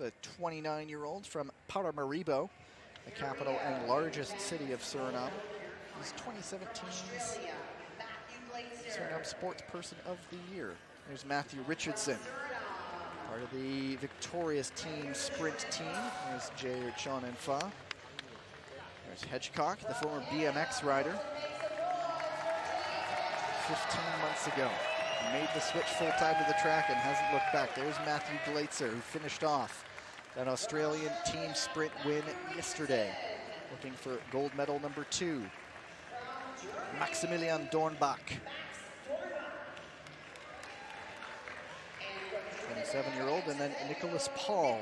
the 29-year-old from Paramaribo, the capital and largest city of Suriname. He's 2017's Suriname Sports Person of the Year. There's Matthew Richardson, part of the victorious team sprint team. There's CHN XUE. There's Hedgecock, the former BMX rider. 15 months ago, he made the switch full-time to the track and hasn't looked back. There's Matthew GLAETZER, who finished off that Australian team sprint win yesterday, looking for gold medal number 2. Maximilian Dornbach, 27-year-old, and then Nicholas Paul,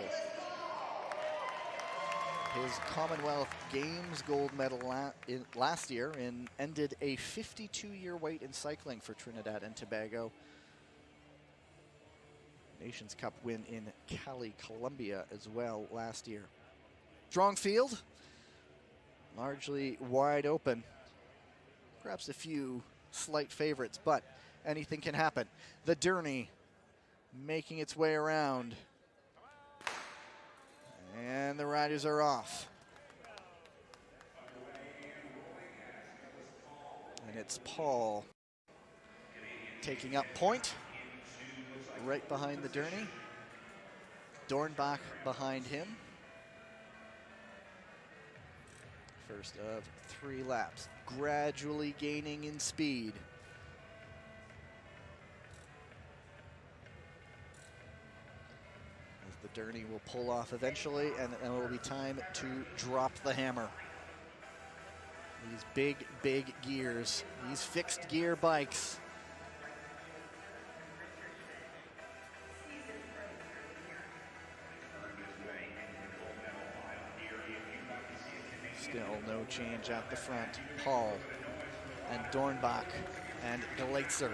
his Commonwealth Games gold medal last year, and ended a 52-year wait in cycling for Trinidad and Tobago. Nations Cup win in Cali, Colombia as well last year. Strong field, largely wide open. Perhaps a few slight favorites, but anything can happen. The Derny making its way around. And the riders are off. And it's Paul taking up point, right behind the Derny. Dornbach behind him. First of 3 laps, gradually gaining in speed. The Derny will pull off eventually, and it will be time to drop the hammer. These big, big gears, these fixed gear bikes. Still no change at the front. Paul and Dornbach and GLAETZER.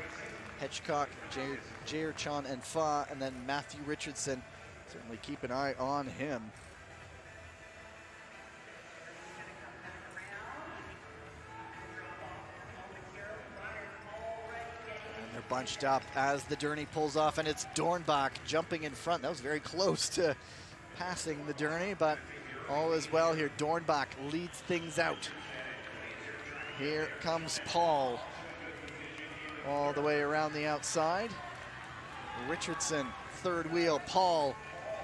Hedgecock, CHN XUE, and then Matthew Richardson. Certainly keep an eye on him. And they're bunched up as the Derny pulls off, and it's Dornbach jumping in front. That was very close to passing the Derny, but all is well here. Dornbach leads things out. Here comes Paul all the way around the outside. Richardson, third wheel. Paul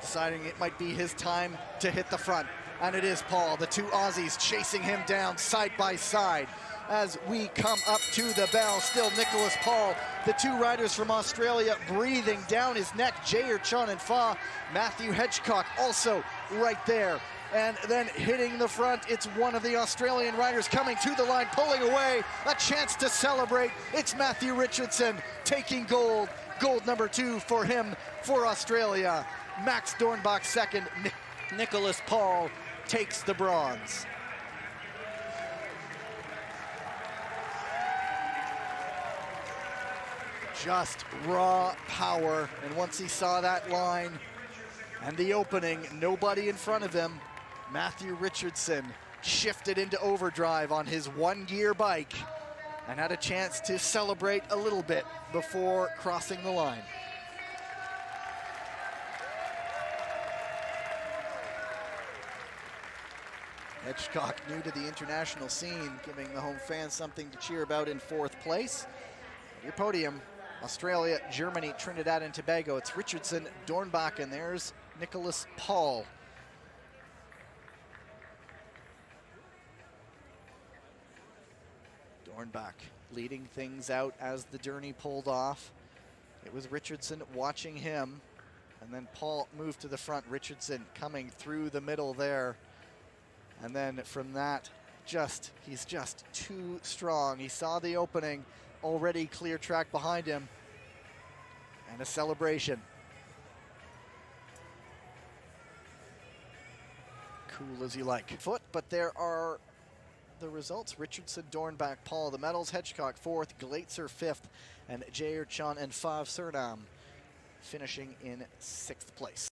deciding it might be his time to hit the front. And it is Paul, the 2 Aussies chasing him down side by side. As we come up to the bell, still Nicholas Paul, the 2 riders from Australia breathing down his neck. CHN XUE, Matthew Hedgecock also right there. And then hitting the front, it's one of the Australian riders coming to the line, pulling away, a chance to celebrate. It's Matthew Richardson taking gold. Gold number 2 for him, for Australia. Max Dornbach second, Nicholas Paul takes the bronze. Just raw power, and once he saw that line and the opening, nobody in front of him, Matthew Richardson shifted into overdrive on his 1-gear bike and had a chance to celebrate a little bit before crossing the line. Hedgecock, new to the international scene, giving the home fans something to cheer about in 4th place. Your podium, Australia, Germany, Trinidad and Tobago. It's Richardson, Dornbach, and there's Nicholas Paul. Dornbach leading things out as the Derny pulled off. It was Richardson watching him, and then Paul moved to the front. Richardson coming through the middle there. And then from that, he's just too strong. He saw the opening, already clear track behind him, and a celebration. Cool as you like. Foot, but there are the results. Richardson, Dornbach, Paul, the medals. Hedgecock 4th, GLAETZER 5th, and CHN XUE Suriname finishing in 6th place.